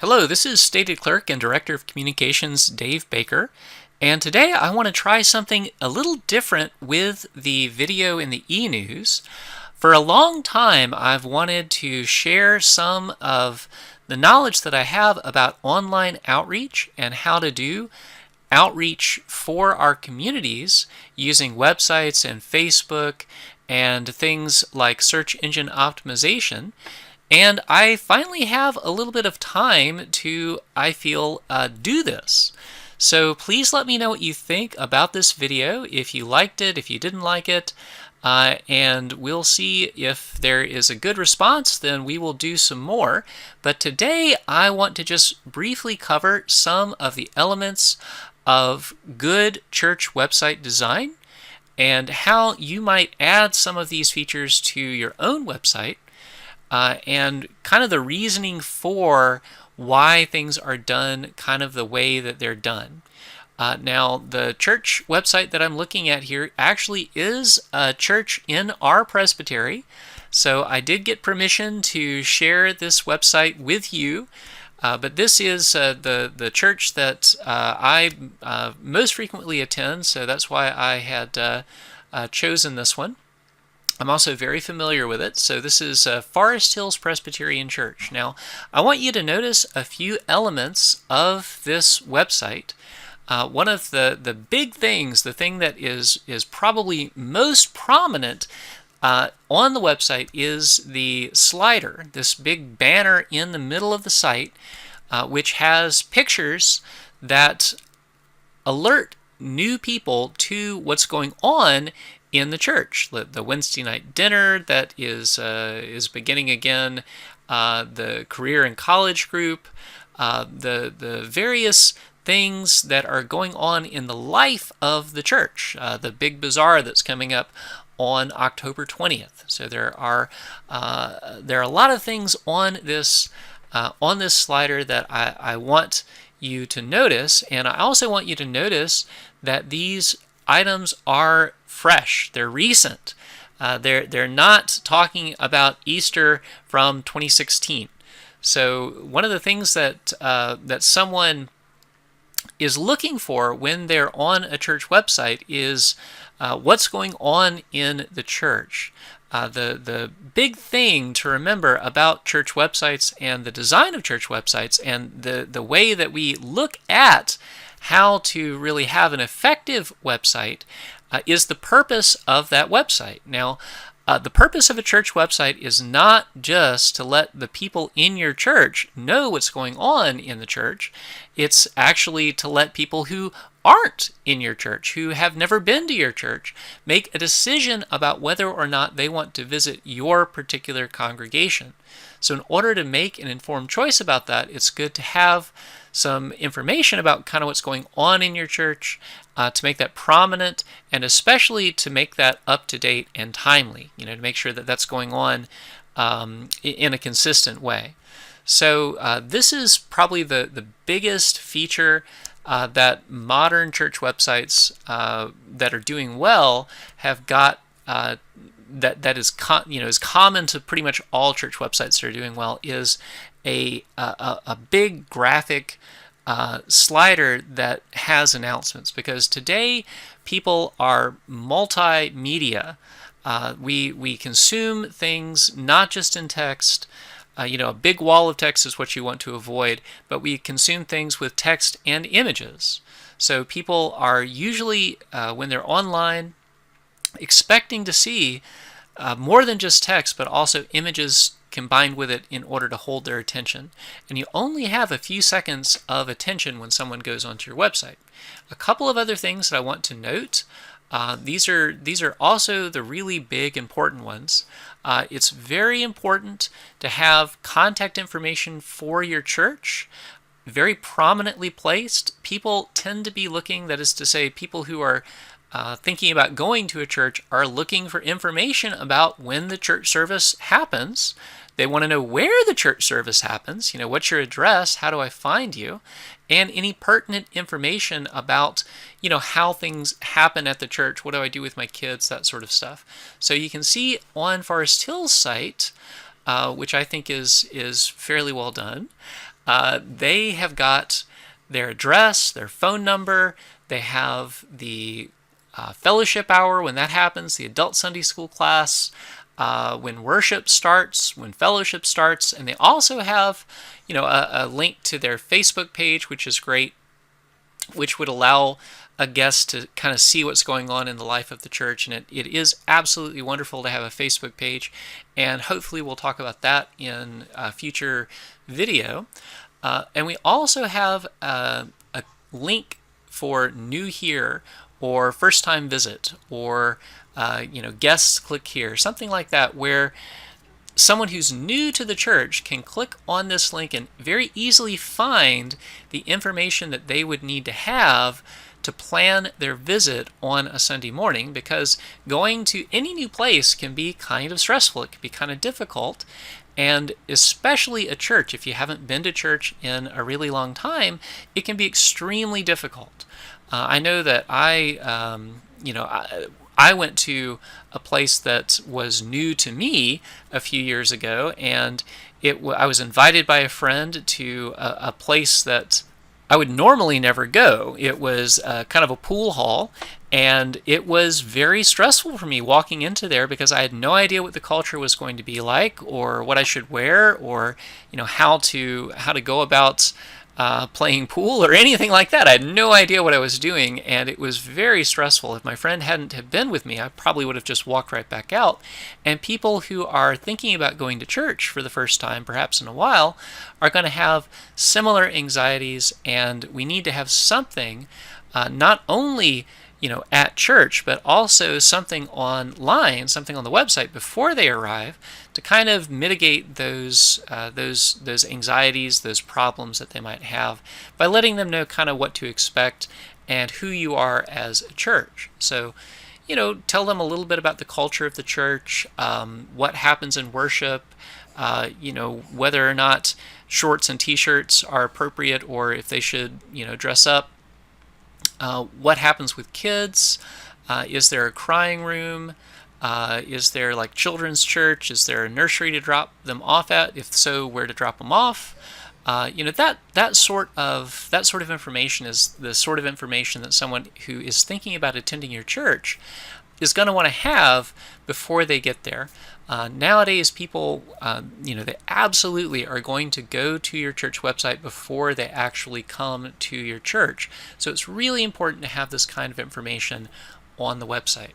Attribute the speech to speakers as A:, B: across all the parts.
A: Hello, this is Stated Clerk and Director of Communications Dave Baker, and today I want to try something a little different with the video in the e-news. For a long time, I've wanted to share some of the knowledge that I have about online outreach and how to do outreach for our communities using websites and Facebook and things like search engine optimization. And I finally have a little bit of time to, I feel, do this. So please let me know what you think about this video, if you liked it, if you didn't like it, and we'll see if there is a good response, then we will do some more. But today I want to just briefly cover some of the elements of good church website design and how you might add some of these features to your own website. And kind of the reasoning for why things are done kind of the way that they're done. Now, the church website that I'm looking at here actually is a church in our presbytery. So I did get permission to share this website with you. But this is the church that I most frequently attend, so that's why I had chosen this one. I'm also very familiar with it. So this is Forest Hills Presbyterian Church. Now, I want you to notice a few elements of this website. One of the big things, the thing that is probably most prominent on the website is the slider, this big banner in the middle of the site, which has pictures that alert new people to what's going on in the church. The Wednesday night dinner that is beginning again, the career and college group, the various things that are going on in the life of the church, the big bazaar that's coming up on October 20th. So there are a lot of things on this slider that I want you to notice, and I also want you to notice that these items are fresh. They're recent. They're not talking about Easter from 2016. So one of the things that someone is looking for when they're on a church website is what's going on in the church. The big thing to remember about church websites and the design of church websites and the way that we look at how to really have an effective website is the purpose of that website. Now, the purpose of a church website is not just to let the people in your church know what's going on in the church. It's actually to let people who aren't in your church, who have never been to your church, make a decision about whether or not they want to visit your particular congregation. So in order to make an informed choice about that, it's good to have some information about kind of what's going on in your church, to make that prominent, and especially to make that up to date and timely, to make sure that that's going on in a consistent way. So this is probably the biggest feature that modern church websites that are doing well have got, that is is common to pretty much all church websites that are doing well, is a big graphic slider that has announcements, because today people are multimedia. We consume things not just in text. A big wall of text is what you want to avoid, but we consume things with text and images. So people are usually, when they're online, expecting to see more than just text, but also images combined with it in order to hold their attention. And you only have a few seconds of attention when someone goes onto your website. A couple of other things that I want to note. These are also the really big important ones. It's very important to have contact information for your church very prominently placed. People tend to be looking, that is to say, people who are thinking about going to a church are looking for information about when the church service happens. They want to know where the church service happens. What's your address? How do I find you? And any pertinent information about, how things happen at the church. What do I do with my kids? That sort of stuff. So you can see on Forest Hill's site, which I think is fairly well done. They have got their address, their phone number. They have the fellowship hour when that happens, the adult Sunday school class, when worship starts, when fellowship starts, and they also have, a link to their Facebook page, which is great, which would allow a guest to kind of see what's going on in the life of the church. And it is absolutely wonderful to have a Facebook page, and hopefully we'll talk about that in a future video. And we also have a link for new here, or first time visit, or guests click here, something like that, where someone who's new to the church can click on this link and very easily find the information that they would need to have to plan their visit on a Sunday morning, because going to any new place can be kind of stressful. It can be kind of difficult, and especially a church, if you haven't been to church in a really long time, it can be extremely difficult. I know that I went to a place that was new to me a few years ago, and I was invited by a friend to a place that I would normally never go. It was kind of a pool hall, and it was very stressful for me walking into there because I had no idea what the culture was going to be like, or what I should wear, or how to go about playing pool or anything like that. I had no idea what I was doing, and it was very stressful. If my friend hadn't have been with me, I probably would have just walked right back out. And people who are thinking about going to church for the first time, perhaps in a while, are going to have similar anxieties, and we need to have something, not only at church, but also something online, something on the website before they arrive, to kind of mitigate those anxieties, those problems that they might have, by letting them know kind of what to expect and who you are as a church. So, tell them a little bit about the culture of the church, what happens in worship, whether or not shorts and t-shirts are appropriate, or if they should, dress up. What happens with kids? Is there a crying room? Is there like children's church? Is there a nursery to drop them off at? If so, where to drop them off? That sort of information is the sort of information that someone who is thinking about attending your church is going to want to have before they get there. Nowadays, people, they absolutely are going to go to your church website before they actually come to your church. So it's really important to have this kind of information on the website.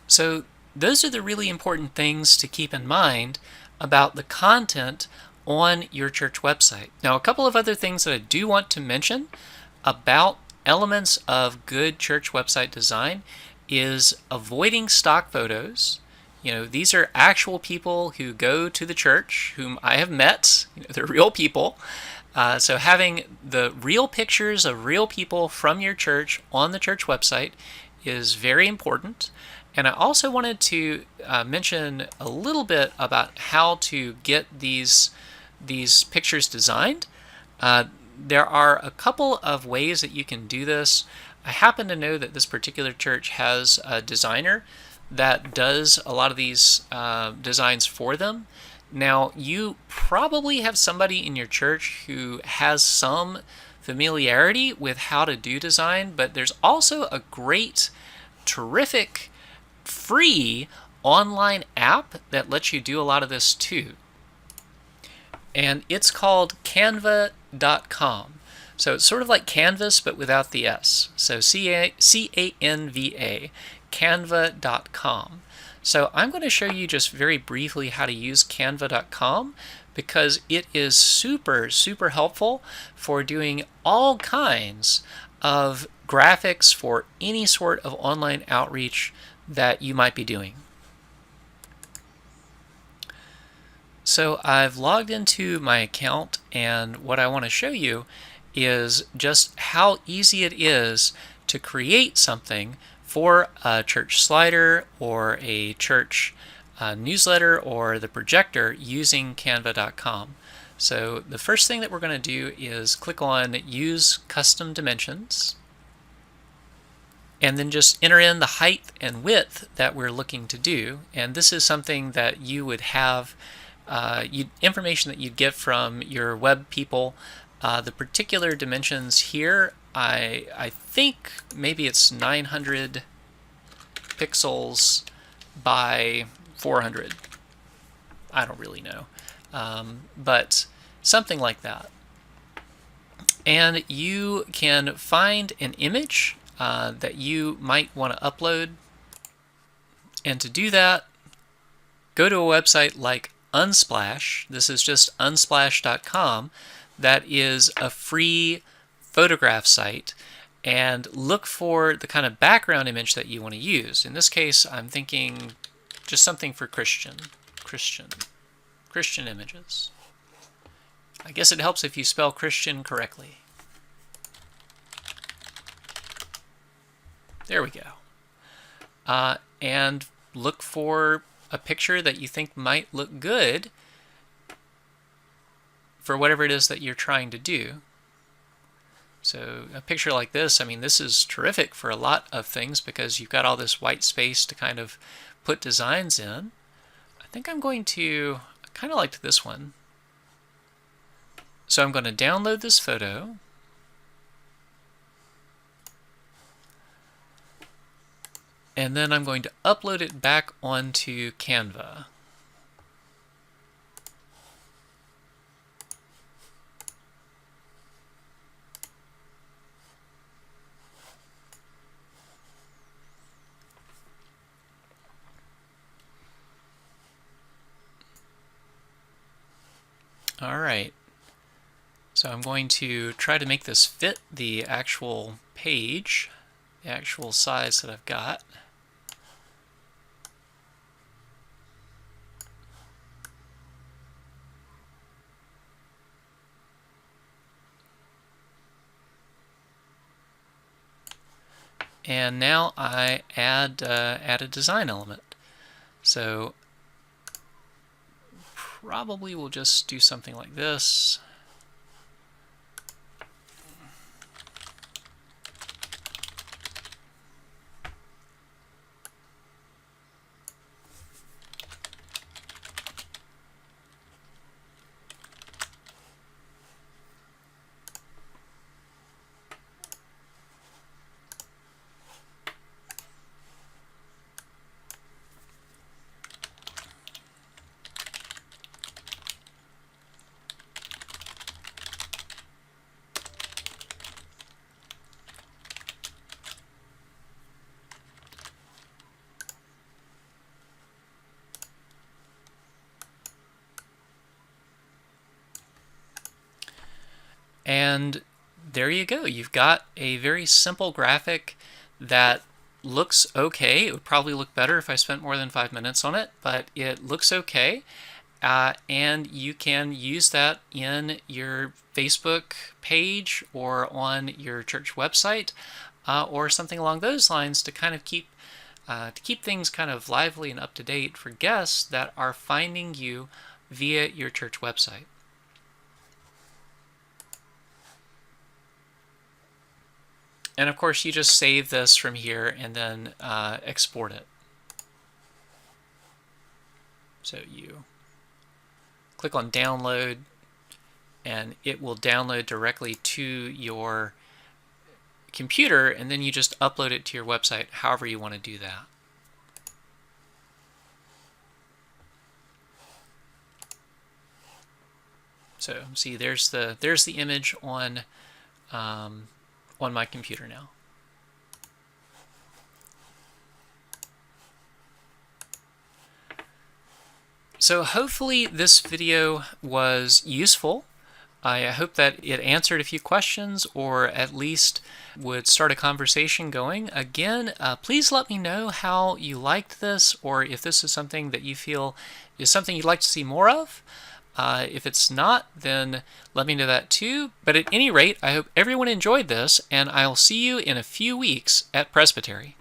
A: So those are the really important things to keep in mind about the content on your church website. Now, a couple of other things that I do want to mention about elements of good church website design is avoiding stock photos. These are actual people who go to the church, whom I have met. They're real people. So having the real pictures of real people from your church on the church website is very important. And I also wanted to mention a little bit about how to get these pictures designed. There are a couple of ways that you can do this. I happen to know that this particular church has a designer that does a lot of these designs for them. Now, you probably have somebody in your church who has some familiarity with how to do design, but there's also a great, terrific, free online app that lets you do a lot of this too. And it's called Canva.com. So it's sort of like Canvas, but without the S. So Canva, Canva.com. So I'm going to show you just very briefly how to use Canva.com, because it is super, super helpful for doing all kinds of graphics for any sort of online outreach that you might be doing. So I've logged into my account, and what I want to show you is just how easy it is to create something for a church slider or a church newsletter or the projector using Canva.com. So the first thing that we're going to do is click on Use Custom Dimensions, and then just enter in the height and width that we're looking to do. And this is something that you would have information that you'd get from your web people. The particular dimensions here, I think maybe it's 900 pixels by 400. I don't really know, but something like that. And you can find an image that you might want to upload. And to do that, go to a website like Unsplash. This is just unsplash.com. That is a free photograph site. And look for the kind of background image that you want to use. In this case, I'm thinking just something for Christian images. I guess it helps if you spell Christian correctly. There we go. And look for a picture that you think might look good for whatever it is that you're trying to do. So a picture like this, I mean, this is terrific for a lot of things because you've got all this white space to kind of put designs in. I think I'm going to, I kind of liked this one. So I'm going to download this photo. And then I'm going to upload it back onto Canva. All right. So I'm going to try to make this fit the actual page, the actual size that I've got. And now I add a design element. So probably we'll just do something like this. And there you go. You've got a very simple graphic that looks okay. It would probably look better if I spent more than 5 minutes on it, but it looks okay. And you can use that in your Facebook page or on your church website or something along those lines to kind of keep things kind of lively and up to date for guests that are finding you via your church website. And of course, you just save this from here and then export it. So you click on download and it will download directly to your computer, and then you just upload it to your website however you want to do that. So see, there's the image on my computer now. So hopefully this video was useful. I hope that it answered a few questions or at least would start a conversation going. Again, please let me know how you liked this or if this is something that you feel is something you'd like to see more of. If it's not, then let me know that too. But at any rate, I hope everyone enjoyed this, and I'll see you in a few weeks at Presbytery.